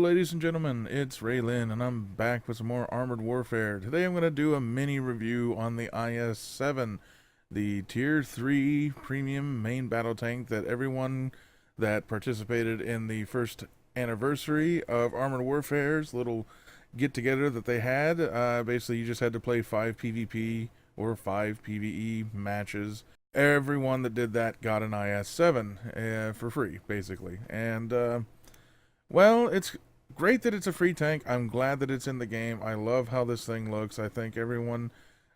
ladies and gentlemen, it's Rei-Lin, and I'm back with some more Armored Warfare. Today I'm going to do a mini review on the IS-7, the Tier 3 premium main battle tank that everyone that participated in the first anniversary of Armored Warfare's little get-together that they had. Basically, you just had to play 5 PvP or 5 PvE matches. Everyone that did that got an IS-7 for free, basically. And well, it's great that it's a free tank. I'm glad that it's in the game. I love how this thing looks. I think everyone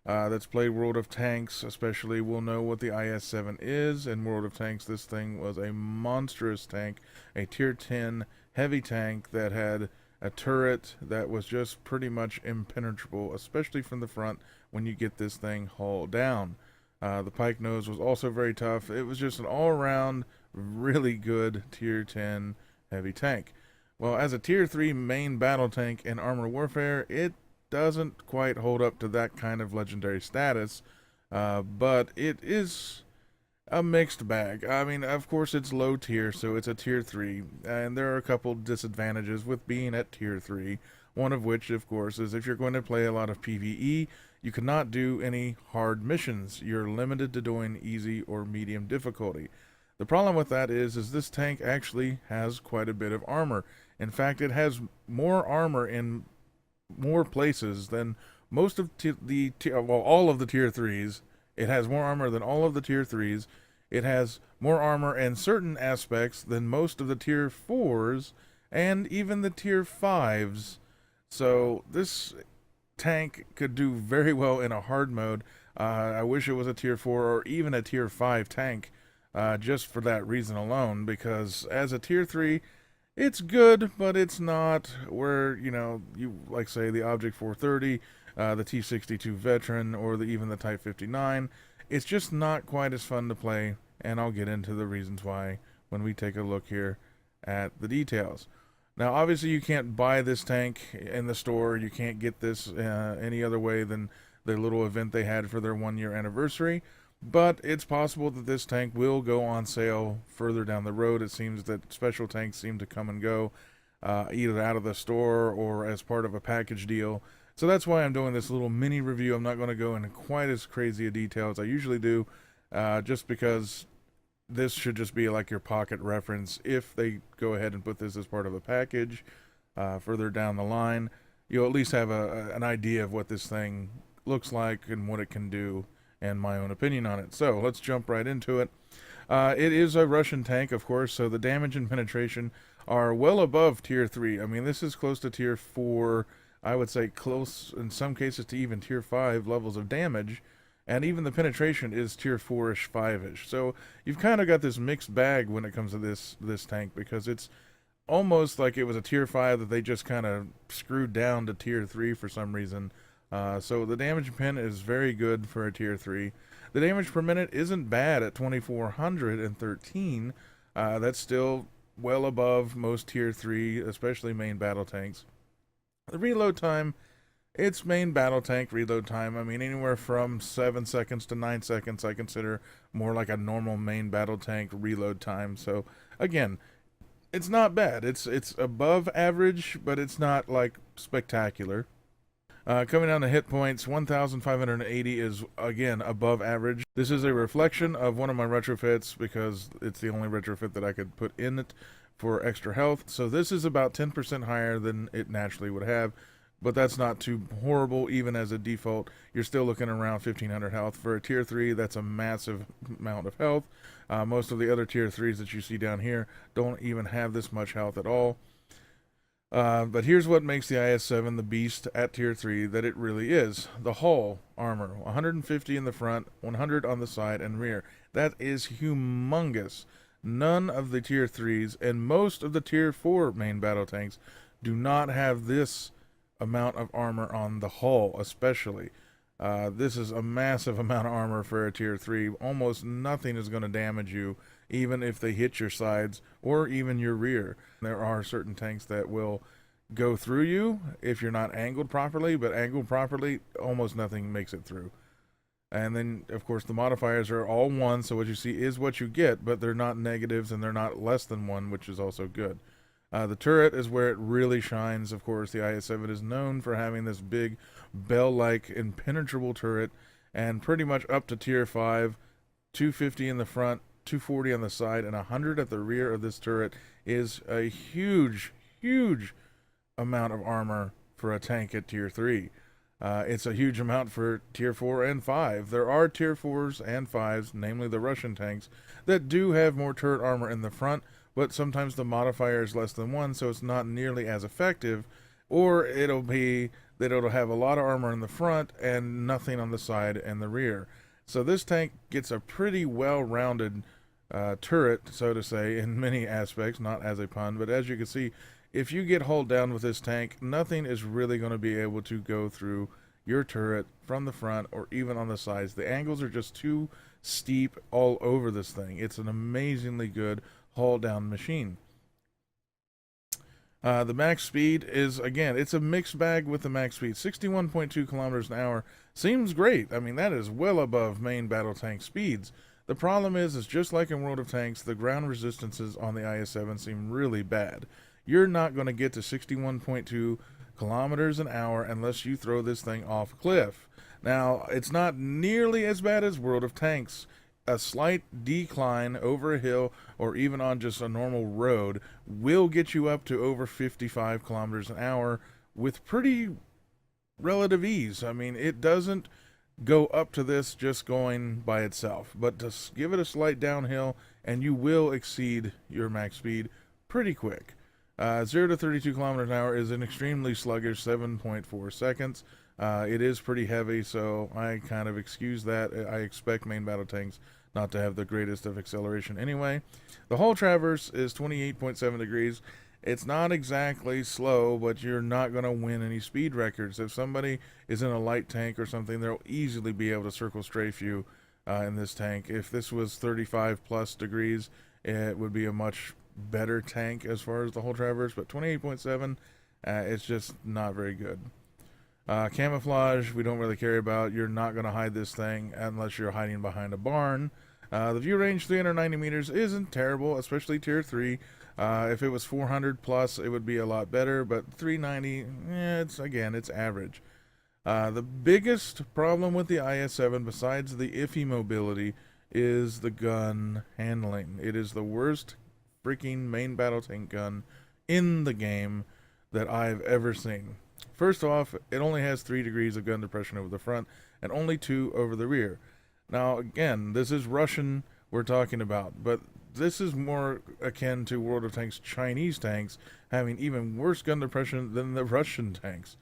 that's played World of Tanks, especially, will know what the IS-7 is. In World of Tanks, this thing was a monstrous tank, a Tier 10 heavy tank that had a turret that was just pretty much impenetrable, especially from the front when you get this thing hauled down. The pike nose was also very tough. It was just an all-around really good Tier 10 heavy tank. Well, as a Tier 3 main battle tank in Armored Warfare, it doesn't quite hold up to that kind of legendary status, but it is a mixed bag. I mean, of course, it's low tier, so it's a Tier 3, and there are a couple disadvantages with being at Tier 3, one of which, of course, is if you're going to play a lot of PvE, you cannot do any hard missions. You're limited to doing easy or medium difficulty. The problem with that is this tank actually has quite a bit of armor. In fact, it has more armor in more places than most of all of the Tier 3s. It has more armor than all of the Tier 3s. It has more armor in certain aspects than most of the Tier 4s and even the Tier 5s. So this tank could do very well in a hard mode. I wish it was a Tier 4 or even a Tier 5 tank. Just for that reason alone, because as a Tier 3, it's good, but it's not where, you like, say, the Object 430, the T-62 Veteran, or even the Type 59. It's just not quite as fun to play, and I'll get into the reasons why when we take a look here at the details. Now, obviously, you can't buy this tank in the store. You can't get this any other way than the little event they had for their 1-year anniversary. But it's possible that this tank will go on sale further down the road. It seems that special tanks seem to come and go, either out of the store or as part of a package deal. So that's why I'm doing this little mini review. I'm not going to go into quite as crazy a detail as I usually do, just because this should just be like your pocket reference. If they go ahead and put this as part of a package further down the line, you'll at least have an idea of what this thing looks like and what it can do, and my own opinion on it. So let's jump right into it. It is a Russian tank, of course, so the damage and penetration are well above Tier 3. I mean, this is close to Tier 4, I would say close in some cases to even Tier 5 levels of damage, and even the penetration is Tier 4-ish, 5-ish. So you've kind of got this mixed bag when it comes to this tank, because it's almost like it was a Tier 5 that they just kind of screwed down to Tier 3 for some reason. So the damage pen is very good for a Tier 3. The damage per minute isn't bad at 2,413. That's still well above most Tier 3, especially main battle tanks. The reload time, it's main battle tank reload time. I mean, anywhere from 7 seconds to 9 seconds I consider more like a normal main battle tank reload time. So, again, it's not bad. It's above average, but it's not, like, spectacular. Coming down to hit points, 1,580 is, again, above average. This is a reflection of one of my retrofits because it's the only retrofit that I could put in it for extra health. So this is about 10% higher than it naturally would have, but that's not too horrible. Even as a default, you're still looking around 1,500 health. For a Tier 3, that's a massive amount of health. Most of the other Tier 3s that you see down here don't even have this much health at all. But here's what makes the IS-7 the beast at Tier 3 that it really is. The hull armor, 150 in the front, 100 on the side and rear. That is humongous. None of the Tier 3s and most of the Tier 4 main battle tanks do not have this amount of armor on the hull, especially. This is a massive amount of armor for a Tier 3. Almost nothing is going to damage you, even if they hit your sides or even your rear. There are certain tanks that will go through you if you're not angled properly, but angled properly, almost nothing makes it through. And then, of course, the modifiers are all 1, so what you see is what you get, but they're not negatives and they're not less than 1, which is also good. The turret is where it really shines. Of course, the IS-7 is known for having this big bell-like impenetrable turret, and pretty much up to tier 5, 250 in the front, 240 on the side, and 100 at the rear of this turret is a huge, huge amount of armor for a tank at tier 3. It's a huge amount for tier 4 and 5. There are tier 4s and 5s, namely the Russian tanks, that do have more turret armor in the front, but sometimes the modifier is less than 1, so it's not nearly as effective. Or it'll be that it'll have a lot of armor in the front and nothing on the side and the rear. So this tank gets a pretty well-rounded turret, so to say, in many aspects, not as a pun, but as you can see, if you get hauled down with this tank, nothing is really going to be able to go through your turret from the front or even on the sides. The angles are just too steep all over this thing. It's an amazingly good haul down machine. The max speed is, again, it's a mixed bag with the max speed. 61.2 kilometers an hour seems great. I mean, that is well above main battle tank speeds. The problem is just like in World of Tanks, the ground resistances on the IS-7 seem really bad. You're not going to get to 61.2 kilometers an hour unless you throw this thing off a cliff. Now, it's not nearly as bad as World of Tanks. A slight decline over a hill or even on just a normal road will get you up to over 55 kilometers an hour with pretty relative ease. I mean, it doesn't go up to this just going by itself, but just give it a slight downhill and you will exceed your max speed pretty quick. 0 to 32 kilometers an hour is an extremely sluggish 7.4 seconds. It is pretty heavy, so I kind of excuse that. I expect main battle tanks not to have the greatest of acceleration anyway. The whole traverse is 28.7 degrees. It's not exactly slow, but you're not going to win any speed records. If somebody is in a light tank or something, they'll easily be able to circle strafe you in this tank. If this was 35 plus degrees, it would be a much better tank as far as the whole traverse, but 28.7, it's just not very good. Camouflage, we don't really care about. You're not going to hide this thing unless you're hiding behind a barn. The view range, 390 meters, isn't terrible, especially tier 3. If it was 400 plus, it would be a lot better, but 390, it's average. The biggest problem with the IS-7, besides the iffy mobility, is the gun handling. It is the worst freaking main battle tank gun in the game that I've ever seen. First off, it only has 3 degrees of gun depression over the front and only 2 over the rear. Now, again, this is Russian we're talking about, but this is more akin to World of Tanks Chinese tanks having even worse gun depression than the Russian tanks.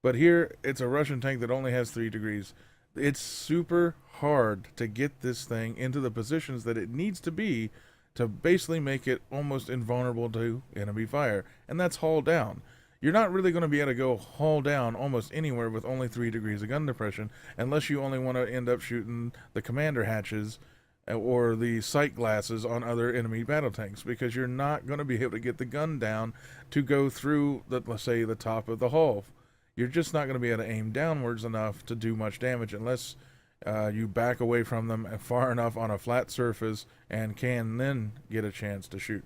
But here, it's a Russian tank that only has 3 degrees. It's super hard to get this thing into the positions that it needs to be to basically make it almost invulnerable to enemy fire, and that's haul down. You're not really going to be able to go haul down almost anywhere with only 3 degrees of gun depression unless you only want to end up shooting the commander hatches or the sight glasses on other enemy battle tanks, because you're not going to be able to get the gun down to go through, let's say, the top of the hull. You're just not going to be able to aim downwards enough to do much damage unless you back away from them far enough on a flat surface and can then get a chance to shoot.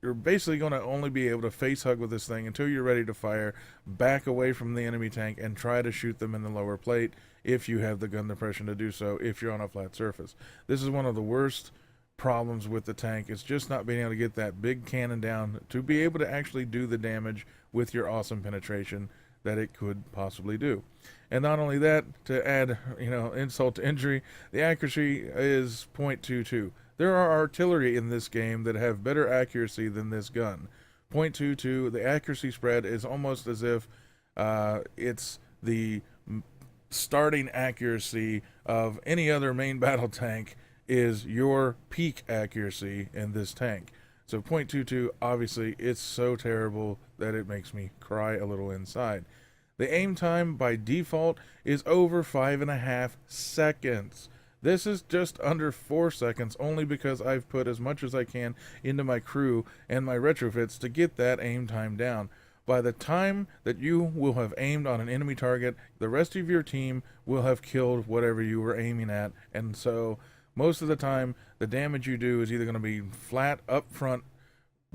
You're basically going to only be able to face hug with this thing until you're ready to fire, back away from the enemy tank, and try to shoot them in the lower plate if you have the gun depression to do so, if you're on a flat surface. This is one of the worst problems with the tank. It's just not being able to get that big cannon down to be able to actually do the damage with your awesome penetration that it could possibly do. And not only that, to add, insult to injury, the accuracy is 0.22. There are artillery in this game that have better accuracy than this gun. 0.22, the accuracy spread is almost as if it's the starting accuracy of any other main battle tank is your peak accuracy in this tank. So 0.22, obviously, it's so terrible that it makes me cry a little inside. The aim time by default is over 5.5 seconds. This is just under 4 seconds, only because I've put as much as I can into my crew and my retrofits to get that aim time down. By the time that you will have aimed on an enemy target, the rest of your team will have killed whatever you were aiming at, and so most of the time the damage you do is either going to be flat up front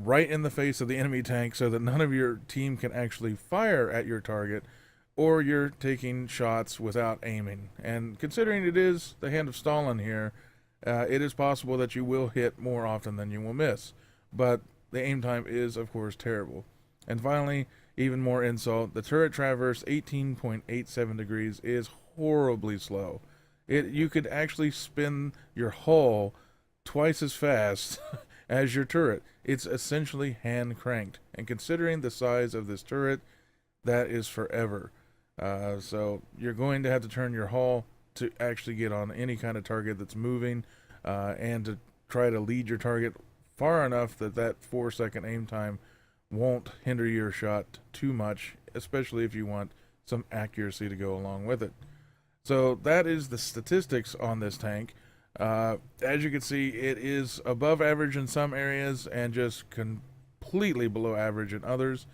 right in the face of the enemy tank so that none of your team can actually fire at your target, or you're taking shots without aiming. And considering it is the Hand of Stalin here, it is possible that you will hit more often than you will miss. But the aim time is, of course, terrible. And finally, even more insult, the turret traverse 18.87 degrees is horribly slow. You could actually spin your hull twice as fast as your turret. It's essentially hand cranked. And considering the size of this turret, that is forever. So you're going to have to turn your hull to actually get on any kind of target that's moving, and to try to lead your target far enough that that 4-second aim time won't hinder your shot too much, especially if you want some accuracy to go along with it. So that is the statistics on this tank. As you can see, it is above average in some areas and just completely below average in others.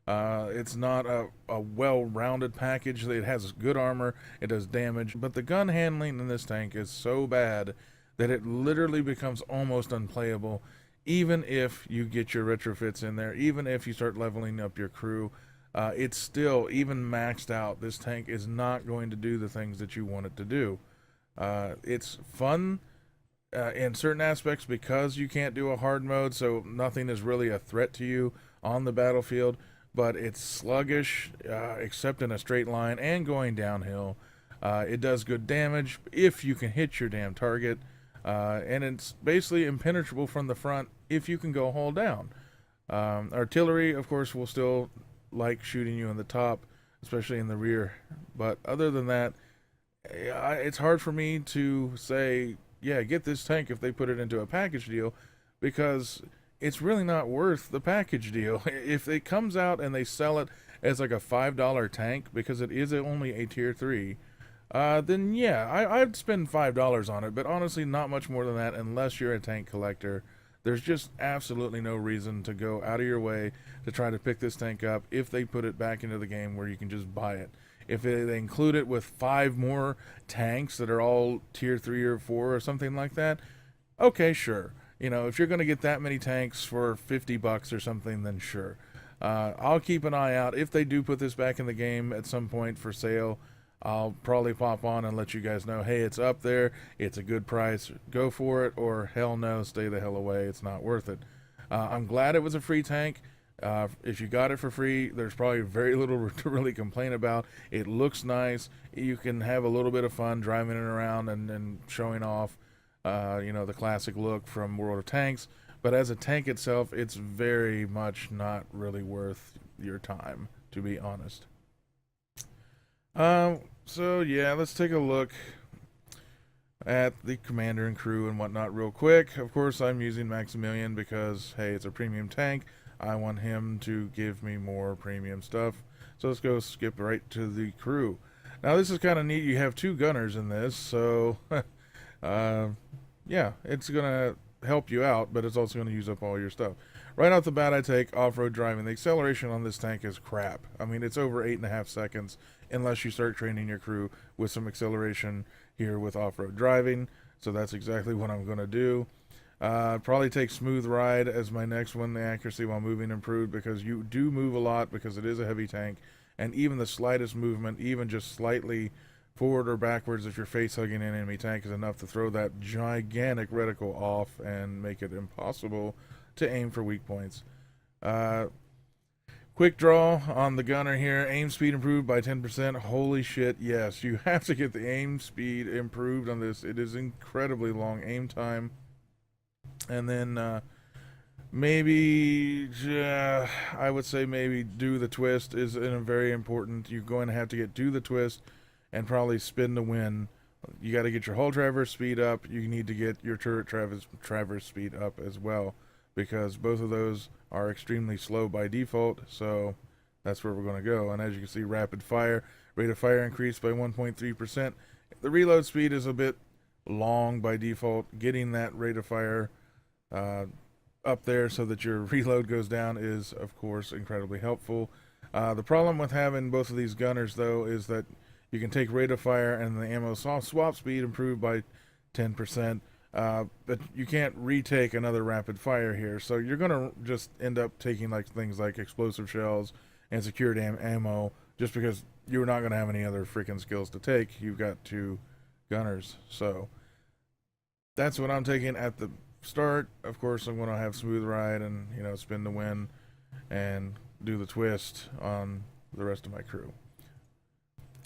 It's not a well-rounded package. It has good armor, it does damage, but the gun handling in this tank is so bad that it literally becomes almost unplayable, even if you get your retrofits in there, even if you start leveling up your crew. It's still, even maxed out, this tank is not going to do the things that you want it to do. It's fun in certain aspects because you can't do a hard mode, so nothing is really a threat to you on the battlefield, but it's sluggish, except in a straight line and going downhill. It does good damage if you can hit your damn target, and it's basically impenetrable from the front if you can go hull down. Artillery, of course, will still like shooting you in the top, especially in the rear, but other than that, it's hard for me to say, yeah, get this tank if they put it into a package deal, because it's really not worth the package deal. If it comes out and they sell it as like a $5 tank, because it is only a tier 3, then yeah, I'd spend $5 on it, but honestly not much more than that unless you're a tank collector. There's just absolutely no reason to go out of your way to try to pick this tank up if they put it back into the game where you can just buy it. If they include it with 5 more tanks that are all tier 3 or 4 or something like that, okay, sure. You know, if you're going to get that many tanks for $50 or something, then sure. I'll keep an eye out. If they do put this back in the game at some point for sale, I'll probably pop on and let you guys know, hey, it's up there, it's a good price, go for it, or hell no, stay the hell away, it's not worth it. I'm glad it was a free tank. If you got it for free, there's probably very little to really complain about. It looks nice. You can have a little bit of fun driving it around and showing off, the classic look from World of Tanks. But as a tank itself, it's very much not really worth your time, to be honest. So yeah, let's take a look at the commander and crew and whatnot real quick. Of course, I'm using Maximilian because, hey, it's a premium tank. I want him to give me more premium stuff. So let's go skip right to the crew. Now, this is kind of neat. You have 2 gunners in this, so yeah, it's going to help you out, but it's also going to use up all your stuff. Right off the bat, I take off-road driving. The acceleration on this tank is crap. I mean, it's over 8.5 seconds unless you start training your crew with some acceleration here with off-road driving. So that's exactly what I'm going to do. Probably take smooth ride as my next one. The accuracy while moving improved, because you do move a lot because it is a heavy tank, and even the slightest movement, even just slightly forward or backwards if you're face hugging an enemy tank, is enough to throw that gigantic reticle off and make it impossible to aim for weak points. Quick draw on the gunner here. Aim speed improved by 10%. Holy shit, yes. You have to get the aim speed improved on this. It is incredibly long aim time. And then maybe, I would say maybe do the twist is very important. You're going to have to get do the twist and probably spin to win. You got to get your hull traverse speed up. You need to get your turret traverse speed up as well, because both of those are extremely slow by default, so that's where we're going to go. And as you can see, rapid fire, rate of fire increased by 1.3%. The reload speed is a bit long by default. Getting that rate of fire up there so that your reload goes down is, of course, incredibly helpful. The problem with having both of these gunners, though, is that you can take rate of fire and the ammo swap speed improved by 10%. But you can't retake another rapid fire here, so you're gonna just end up taking like things like explosive shells and secured ammo, just because you're not gonna have any other freaking skills to take. You've got two gunners, so that's what I'm taking at the start. Of course, I'm gonna have smooth ride and spin the win and do the twist on the rest of my crew.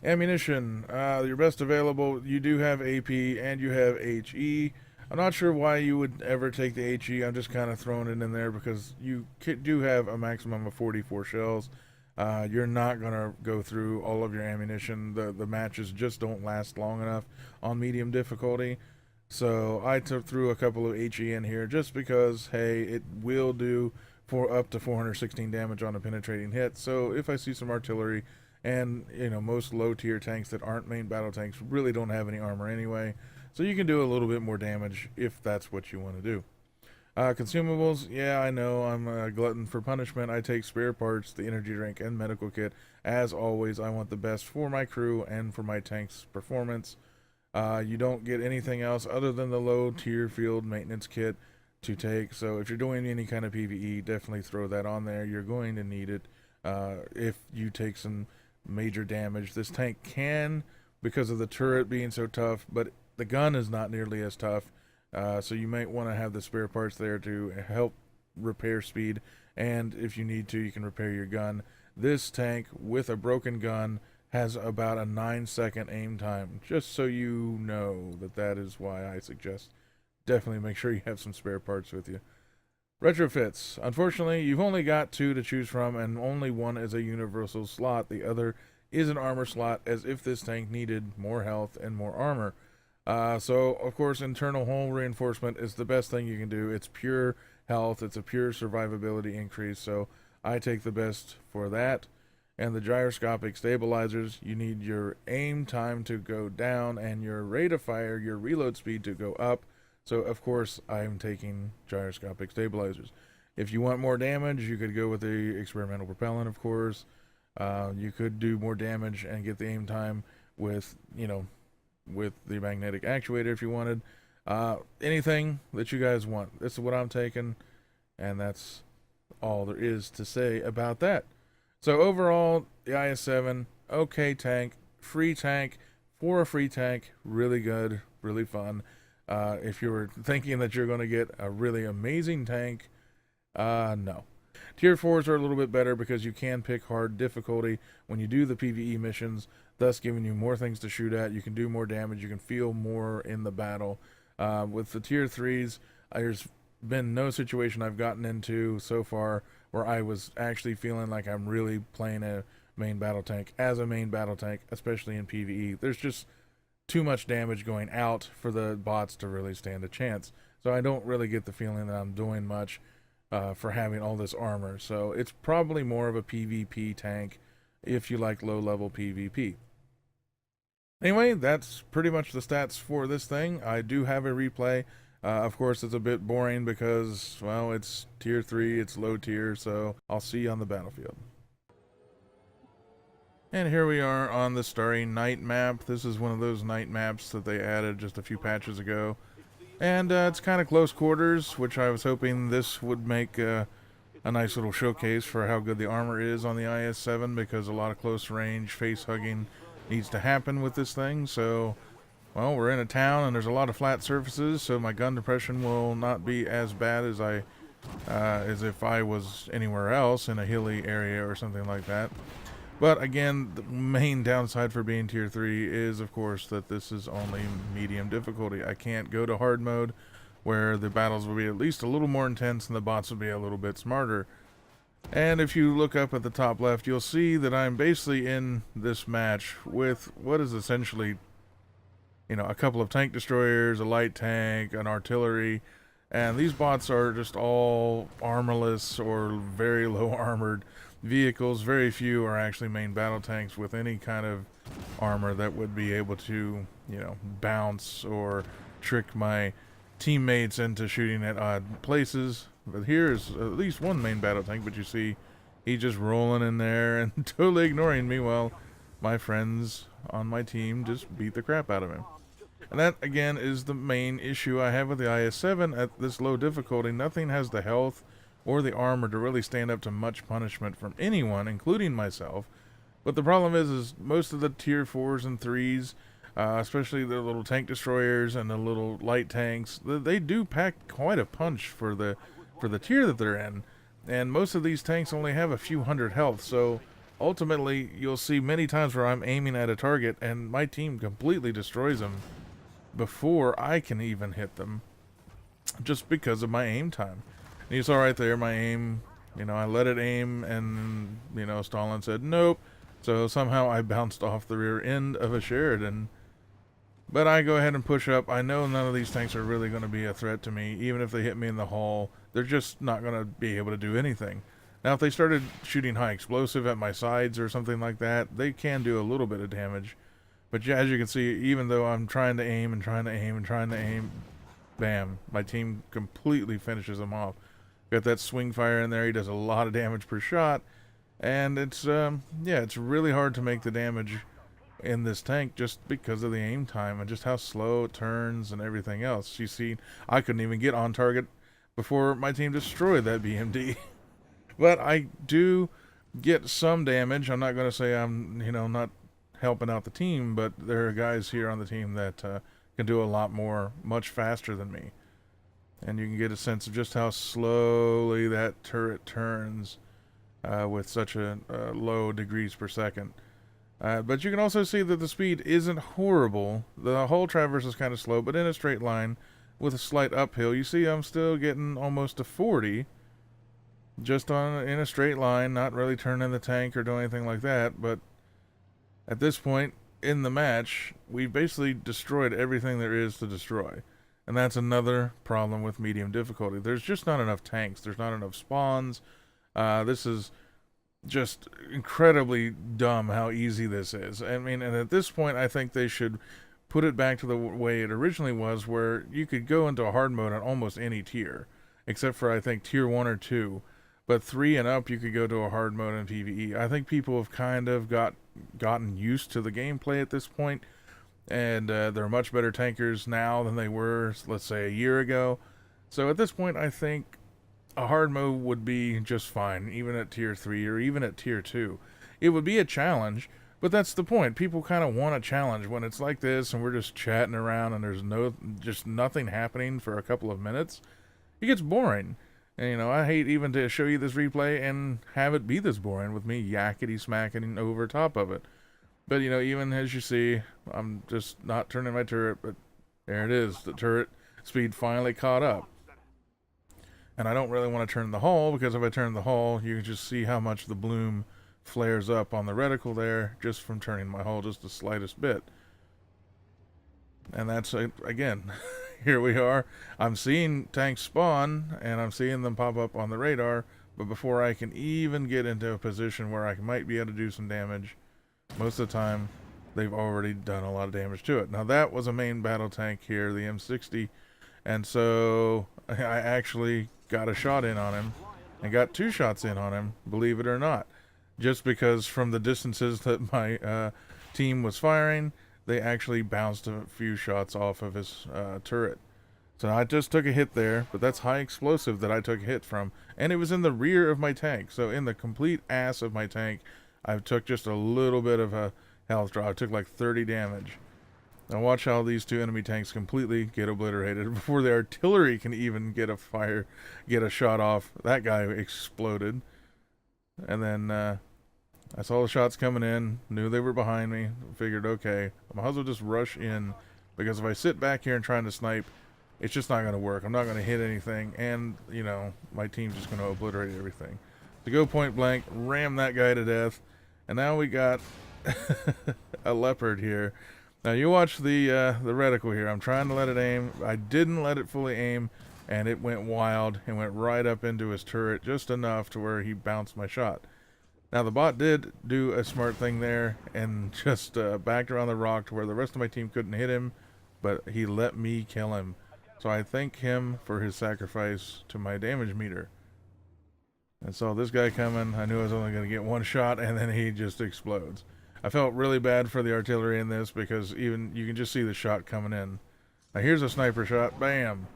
Ammunition, your best available. You do have AP and you have HE. I'm not sure why you would ever take the HE. I'm just kind of throwing it in there because you do have a maximum of 44 shells. You're not going to go through all of your ammunition. The matches just don't last long enough on medium difficulty. So I threw a couple of HE in here just because, hey, it will do for up to 416 damage on a penetrating hit. So if I see some artillery, and most low tier tanks that aren't main battle tanks really don't have any armor anyway, so you can do a little bit more damage if that's what you want to do. Consumables, yeah, I know I'm a glutton for punishment. I take spare parts, the energy drink, and medical kit. As always, I want the best for my crew and for my tank's performance. You don't get anything else other than the low tier field maintenance kit to take, so if you're doing any kind of PvE, definitely throw that on there. You're going to need it if you take some major damage. This tank can, because of the turret being so tough, but the gun is not nearly as tough, so you might want to have the spare parts there to help repair speed, and if you need to, you can repair your gun. This tank with a broken gun has about a 9-second aim time, just so you know that is why I suggest definitely make sure you have some spare parts with you. Retrofits. Unfortunately, you've only got 2 to choose from, and only one is a universal slot. The other is an armor slot, as if this tank needed more health and more armor. So, of course, internal hull reinforcement is the best thing you can do. It's pure health. It's a pure survivability increase, so I take the best for that. And the gyroscopic stabilizers, you need your aim time to go down and your rate of fire, your reload speed to go up. So, of course, I'm taking gyroscopic stabilizers. If you want more damage, you could go with the experimental propellant, of course. You could do more damage and get the aim time with, with the magnetic actuator if you wanted. Anything that you guys want. This is what I'm taking, and that's all there is to say about that. So, overall, the IS-7, okay tank, free tank, for a free tank, really good, really fun. If you were thinking that you're going to get a really amazing tank, no. Tier 4s are a little bit better because you can pick hard difficulty when you do the PvE missions, thus giving you more things to shoot at. You can do more damage. You can feel more in the battle. With the Tier 3s, there's been no situation I've gotten into so far where I was actually feeling like I'm really playing a main battle tank as a main battle tank, especially in PvE. There's just too much damage going out for the bots to really stand a chance. So I don't really get the feeling that I'm doing much for having all this armor. So it's probably more of a PvP tank if you like low-level PvP. Anyway, that's pretty much the stats for this thing. I do have a replay. Of course, it's a bit boring because, well, it's tier 3, it's low tier, so I'll see you on the battlefield. And here we are on the Starry Night map. This is one of those night maps that they added just a few patches ago. And it's kind of close quarters, which I was hoping this would make a nice little showcase for how good the armor is on the IS-7, because a lot of close range face hugging needs to happen with this thing. So, well, we're in a town and there's a lot of flat surfaces, so my gun depression will not be as bad as if I was anywhere else in a hilly area or something like that. But again, the main downside for being tier 3 is, of course, that this is only medium difficulty. I can't go to hard mode, where the battles will be at least a little more intense and the bots will be a little bit smarter. And if you look up at the top left, you'll see that I'm basically in this match with what is essentially, a couple of tank destroyers, a light tank, an artillery, and these bots are just all armorless or very low armored vehicles. Very few are actually main battle tanks with any kind of armor that would be able to, bounce or trick my teammates into shooting at odd places. But here's at least one main battle tank, but you see he's just rolling in there and totally ignoring me while my friends on my team just beat the crap out of him. And that, again, is the main issue I have with the IS-7 at this low difficulty. Nothing has the health or the armor to really stand up to much punishment from anyone, including myself. But the problem is most of the tier 4s and 3s, especially the little tank destroyers and the little light tanks, they do pack quite a punch for the tier that they're in. And most of these tanks only have a few hundred health, so ultimately you'll see many times where I'm aiming at a target and my team completely destroys them before I can even hit them, just because of my aim time. And you saw right there my aim, I let it aim, and Stalin said nope, so somehow I bounced off the rear end of a Sheridan. But I go ahead and push up. I know none of these tanks are really going to be a threat to me. Even if they hit me in the hull, they're just not going to be able to do anything. Now, if they started shooting high explosive at my sides or something like that, they can do a little bit of damage. But as you can see, even though I'm trying to aim and trying to aim and trying to aim, bam, my team completely finishes him off. Got that swing fire in there. He does a lot of damage per shot. And it's, it's really hard to make the damage in this tank just because of the aim time and just how slow it turns and everything else. You see, I couldn't even get on target before my team destroyed that BMD. But I do get some damage. I'm not going to say I'm, not helping out the team, but there are guys here on the team that can do a lot more, much faster than me. And you can get a sense of just how slowly that turret turns with such a low degrees per second. But you can also see that the speed isn't horrible. The whole traverse is kind of slow, but in a straight line with a slight uphill, you see I'm still getting almost to 40 just in a straight line, not really turning the tank or doing anything like that. But at this point in the match, we've basically destroyed everything there is to destroy. And that's another problem with medium difficulty. There's just not enough tanks. There's not enough spawns. This is just incredibly dumb how easy this is. I mean, and at this point, I think they should put it back to the way it originally was, where you could go into a hard mode on almost any tier, except for, I think, tier 1 or 2. But 3 and up, you could go to a hard mode in PvE. I think people have kind of gotten used to the gameplay at this point, and they're much better tankers now than they were, let's say, a year ago. So at this point, I think a hard mode would be just fine, even at tier 3 or even at tier 2. It would be a challenge, but that's the point. People kind of want a challenge when it's like this and we're just chatting around and there's just nothing happening for a couple of minutes. It gets boring. And, I hate even to show you this replay and have it be this boring with me yakety-smacking over top of it. But, even as you see, I'm just not turning my turret, but there it is. The turret speed finally caught up. And I don't really want to turn the hull, because if I turn the hull, you can just see how much the bloom flares up on the reticle there just from turning my hull just the slightest bit. And that's, again, here we are. I'm seeing tanks spawn, and I'm seeing them pop up on the radar, but before I can even get into a position where I might be able to do some damage, most of the time, they've already done a lot of damage to it. Now, that was a main battle tank here, the M60, and so I actually got a shot in on him, and got 2 shots in on him, believe it or not, just because from the distances that my team was firing, they actually bounced a few shots off of his turret. So I just took a hit there, but that's high explosive that I took a hit from, and it was in the rear of my tank. So in the complete ass of my tank, I took just a little bit of a health drop. I took like 30 damage. Now watch how these 2 enemy tanks completely get obliterated before the artillery can even get a shot off. That guy exploded. And then I saw the shots coming in, knew they were behind me, figured, okay, I might as well just rush in, because if I sit back here and trying to snipe, it's just not going to work. I'm not going to hit anything, and, my team's just going to obliterate everything. To go point blank, ram that guy to death, and now we got a leopard here. Now you watch the reticle here. I'm trying to let it aim. I didn't let it fully aim, and it went wild and went right up into his turret, just enough to where he bounced my shot. Now the bot did do a smart thing there and just backed around the rock to where the rest of my team couldn't hit him, but he let me kill him. So I thank him for his sacrifice to my damage meter. And saw this guy coming. I knew I was only going to get 1 shot, and then he just explodes. I felt really bad for the artillery in this because even you can just see the shot coming in. Now here's a sniper shot, bam,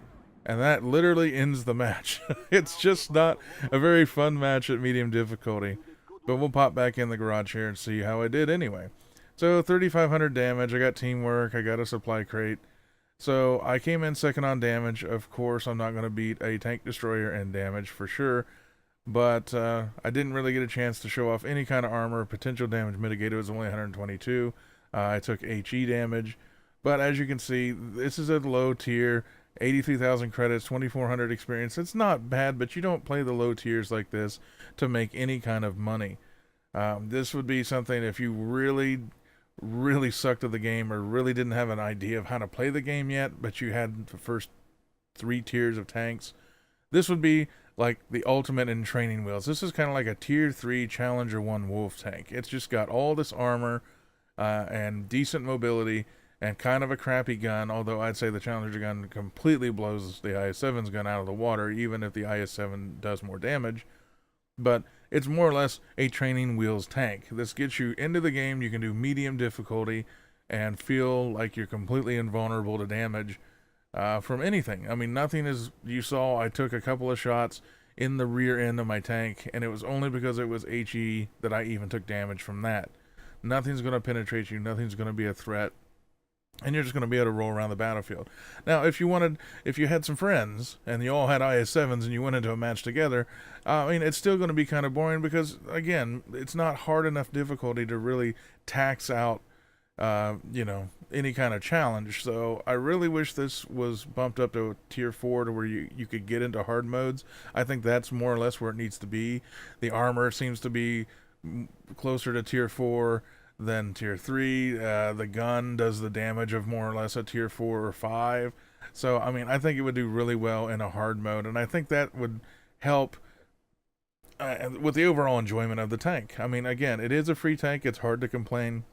and that literally ends the match. It's just not a very fun match at medium difficulty, but we'll pop back in the garage here and see how I did anyway. So 3,500 damage, I got teamwork, I got a supply crate. So I came in second on damage. Of course, I'm not going to beat a tank destroyer in damage for sure, but I didn't really get a chance to show off any kind of armor. Potential damage mitigated was only 122. I took HE damage, but as you can see, this is a low tier, 83,000 credits, 2,400 experience. It's not bad, but you don't play the low tiers like this to make any kind of money. This would be something if you really sucked at the game or really didn't have an idea of how to play the game yet, but you had the first 3 tiers of tanks. This would be like the ultimate in training wheels. This is kind of like a tier 3 Challenger 1 Wolf tank. It's just got all this armor and decent mobility and kind of a crappy gun, although I'd say the Challenger gun completely blows the IS-7's gun out of the water, even if the IS-7 does more damage. But it's more or less a training wheels tank. This gets you into the game. You can do medium difficulty and feel like you're completely invulnerable to damage from anything. I mean, nothing is, you saw I took a couple of shots in the rear end of my tank, and it was only because it was HE that I even took damage from that. Nothing's going to penetrate you. Nothing's going to be a threat. And you're just going to be able to roll around the battlefield. Now, if you had some friends and you all had IS-7s and you went into a match together, I mean, it's still going to be kind of boring because, again, it's not hard enough difficulty to really tax out, any kind of challenge. So I really wish this was bumped up to tier 4 to where you could get into hard modes. I think that's more or less where it needs to be. The armor seems to be closer to tier 4 than tier 3. The gun does the damage of more or less a tier 4 or 5. So, I mean, I think it would do really well in a hard mode, and I think that would help with the overall enjoyment of the tank. I mean, again, it is a free tank. It's hard to complain,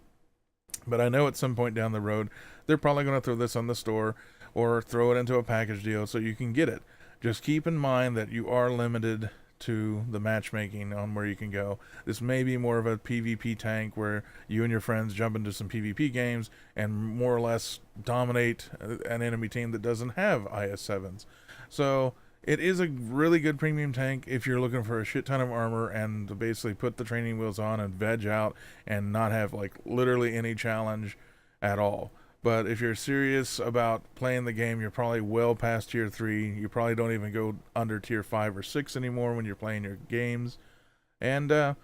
but I know at some point down the road, they're probably going to throw this on the store or throw it into a package deal so you can get it. Just keep in mind that you are limited to the matchmaking on where you can go. This may be more of a PvP tank where you and your friends jump into some PvP games and more or less dominate an enemy team that doesn't have IS-7s. So it is a really good premium tank if you're looking for a shit ton of armor and to basically put the training wheels on and veg out and not have like literally any challenge at all. But if you're serious about playing the game, you're probably well past tier 3. You probably don't even go under tier 5 or 6 anymore when you're playing your games. And, yeah,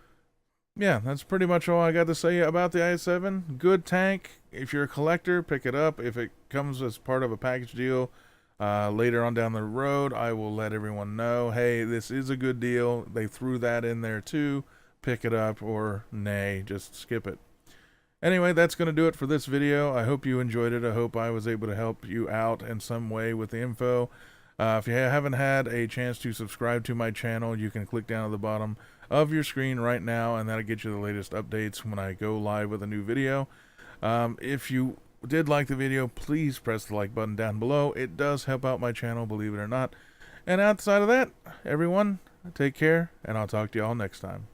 that's pretty much all I got to say about the IS-7. Good tank. If you're a collector, pick it up. If it comes as part of a package deal later on down the road, I will let everyone know, hey, this is a good deal. They threw that in there too. Pick it up, or nay, just skip it. Anyway, that's going to do it for this video. I hope you enjoyed it. I hope I was able to help you out in some way with the info. If you haven't had a chance to subscribe to my channel, you can click down at the bottom of your screen right now, and that'll get you the latest updates when I go live with a new video. If you did like the video, please press the like button down below. It does help out my channel, believe it or not. And outside of that, everyone, take care, and I'll talk to you all next time.